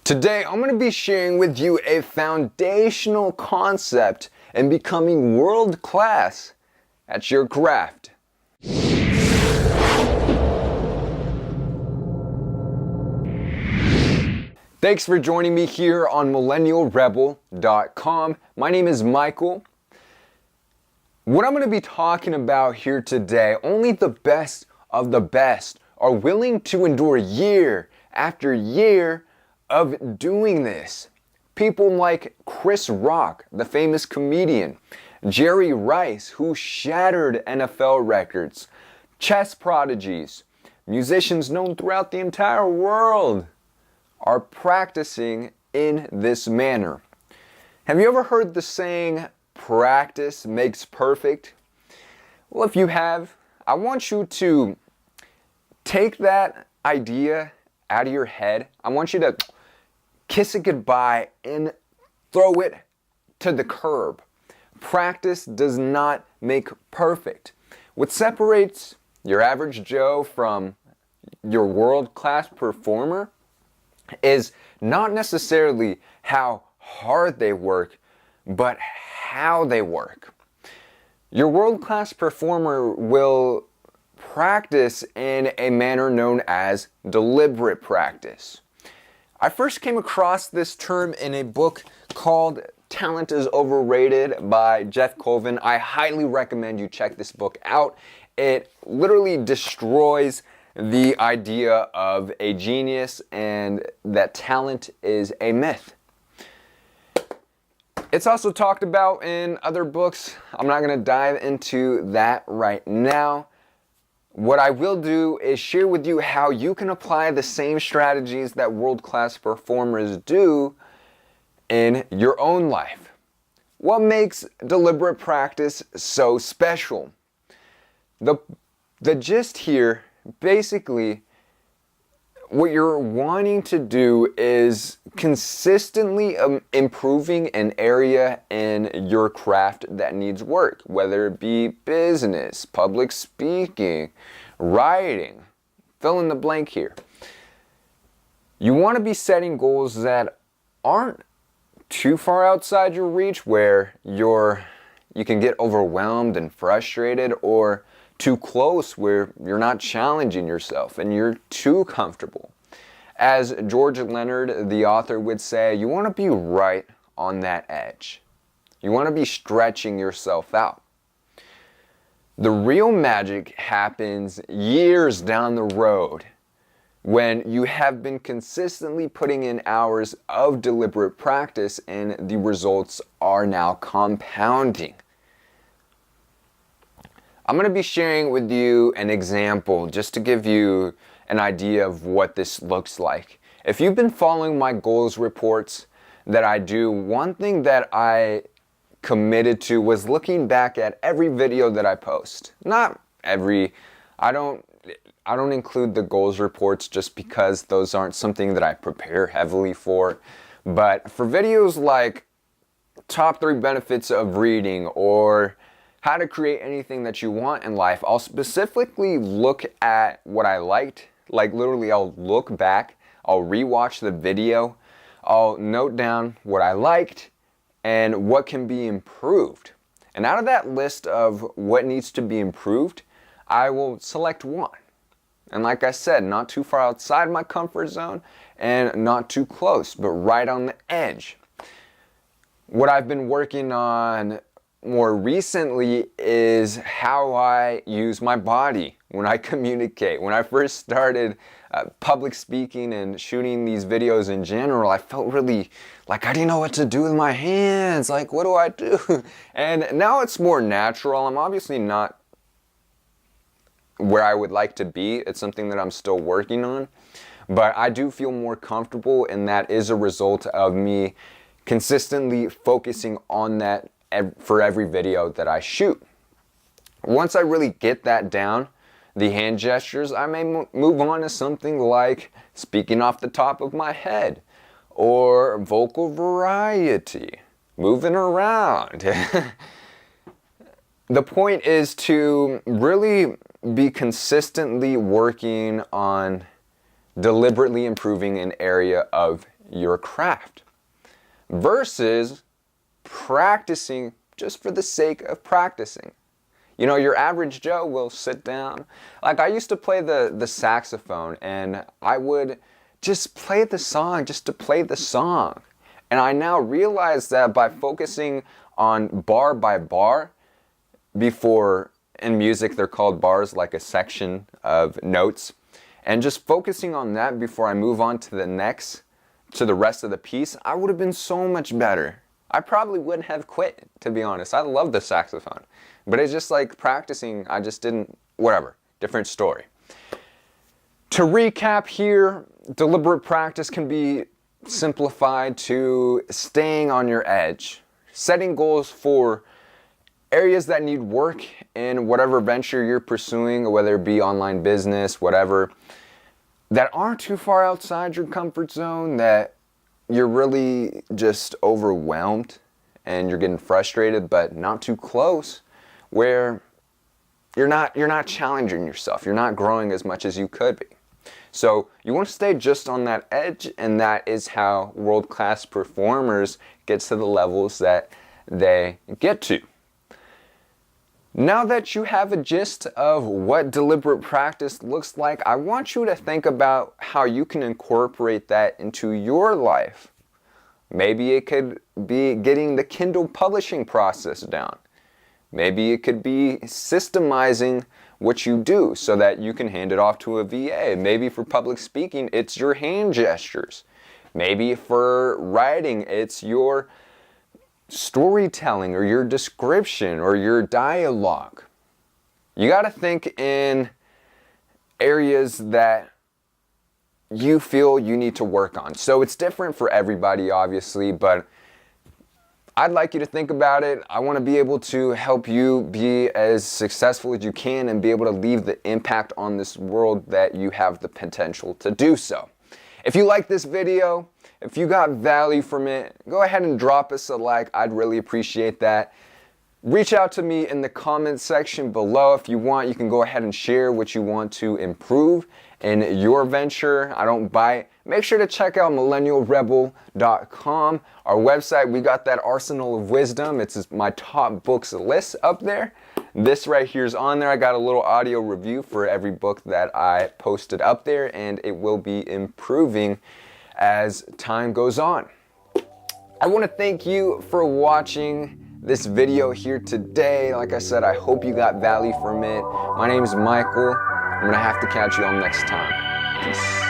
Today, I'm going to be sharing with you a foundational concept in becoming world class at your craft. Thanks for joining me here on millennialrebel.com. My name is Michael. What I'm going to be talking about here today, only the best of the best are willing to endure year after year of doing this. People like Chris Rock, the famous comedian, Jerry Rice, who shattered NFL records, chess prodigies, musicians known throughout the entire world are practicing in this manner. Have you ever heard the saying, practice makes perfect? Well, if you have, I want you to take that idea out of your head. I want you to kiss it goodbye and throw it to the curb. Practice does not make perfect. What separates your average Joe from your world-class performer is not necessarily how hard they work, but how they work. Your world-class performer will practice in a manner known as deliberate practice. I first came across this term in a book called Talent is Overrated by Jeff Colvin. I highly recommend you check this book out. It literally destroys the idea of a genius and that talent is a myth. It's also talked about in other books. I'm not going to dive into that right now. What I will do is share with you how you can apply the same strategies that world-class performers do in your own life. What makes deliberate practice so special? The gist here, basically, what you're wanting to do is consistently improving an area in your craft that needs work, whether it be business, public speaking, writing, fill in the blank here. You want to be setting goals that aren't too far outside your reach, where you can get overwhelmed and frustrated, or too close where you're not challenging yourself and you're too comfortable. As George Leonard, the author, would say, you want to be right on that edge. You want to be stretching yourself out. The real magic happens years down the road when you have been consistently putting in hours of deliberate practice and the results are now compounding. I'm going to be sharing with you an example just to give you an idea of what this looks like. If you've been following my goals reports that I do, one thing that I committed to was looking back at every video that I post. Not every, I don't include the goals reports just because those aren't something that I prepare heavily for. But for videos like top 3 benefits of reading or how to create anything that you want in life, I'll specifically look at what I liked. Like literally, I'll look back, I'll rewatch the video, I'll note down what I liked and what can be improved. And out of that list of what needs to be improved, I will select one. And like I said, not too far outside my comfort zone and not too close, but right on the edge. What I've been working on more recently is how I use my body when I communicate. When I first started public speaking and shooting these videos in general, I felt really like I didn't know what to do with my hands. Like, what do I do? And now it's more natural. I'm obviously not where I would like to be. It's something that I'm still working on. But I do feel more comfortable, and that is a result of me consistently focusing on that for every video that I shoot. Once I really get that down, the hand gestures, I may move on to something like speaking off the top of my head or vocal variety, moving around. The point is to really be consistently working on deliberately improving an area of your craft versus practicing just for the sake of practicing. You know, your average Joe will sit down. Like, I used to play the saxophone, and I would just play the song just to play the song. And I now realize that by focusing on bar by bar, before, in music they're called bars, like a section of notes, and just focusing on that before I move on to the rest of the piece, I would have been so much better. I probably wouldn't have quit, to be honest. I love the saxophone. But it's just like practicing, I just didn't, whatever, different story. To recap here, deliberate practice can be simplified to staying on your edge, setting goals for areas that need work in whatever venture you're pursuing, whether it be online business, whatever, that aren't too far outside your comfort zone, that you're really just overwhelmed and you're getting frustrated, but not too close, where you're not challenging yourself, you're not growing as much as you could be. So you want to stay just on that edge, and that is how world-class performers get to the levels that they get to. Now that you have a gist of what deliberate practice looks like, I want you to think about how you can incorporate that into your life. Maybe it could be getting the Kindle publishing process down. Maybe it could be systemizing what you do so that you can hand it off to a VA. Maybe for public speaking, it's your hand gestures. Maybe for writing, it's your storytelling or your description or your dialogue. You got to think in areas that you feel you need to work on. So it's different for everybody, obviously, but I'd like you to think about it. I want to be able to help you be as successful as you can and be able to leave the impact on this world that you have the potential to do so. If you like this video, if you got value from it, go ahead and drop us a like. I'd really appreciate that. Reach out to me in the comments section below. If you want, you can go ahead and share what you want to improve in your venture. I don't bite. Make sure to check out millennialrebel.com. Our website, we got that arsenal of wisdom. It's my top books list up there. This right here is on there. I got a little audio review for every book that I posted up there, and it will be improving as time goes on. I want to thank you for watching this video here today. Like I said, I hope you got value from it. My name is Michael. I'm going to have to catch you all next time. Peace.